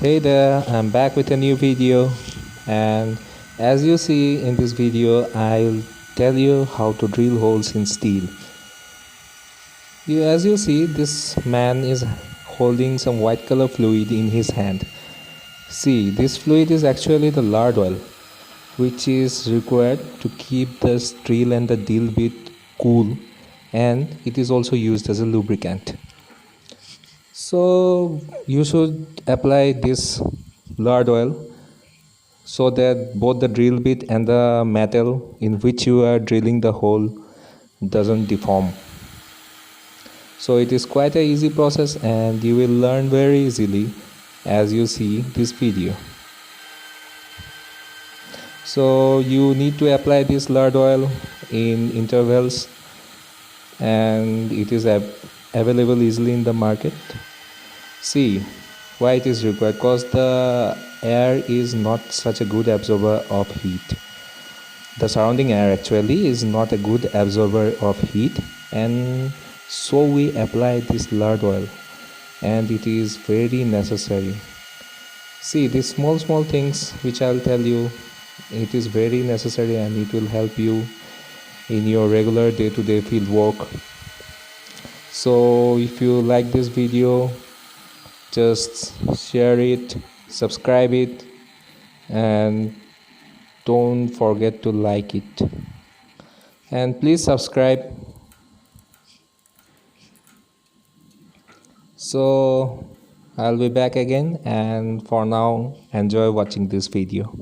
Hey there, I'm back with a new video, and as you see in this video, I'll tell you how to drill holes in steel. As you see, this man is holding some white color fluid in his hand. See, this fluid is actually the lard oil, which is required to keep the drill and the drill bit cool, and it is also used as a lubricant. So you should apply this lard oil so that both the drill bit and the metal in which you are drilling the hole doesn't deform. So it is quite a easy process and you will learn very easily as you see this video. So you need to apply this lard oil in intervals, and it is available easily in the market. See why it is required, because the air is not such a good absorber of heat. The surrounding air actually is not a good absorber of heat, and so we apply this lard oil, and it is very necessary. See, these small things which I'll tell you, it is very necessary and it will help you in your regular day-to-day field work. So if you like this video, just share it, subscribe it, and don't forget to like it, and please subscribe. So I'll be back again, and for now enjoy watching this video.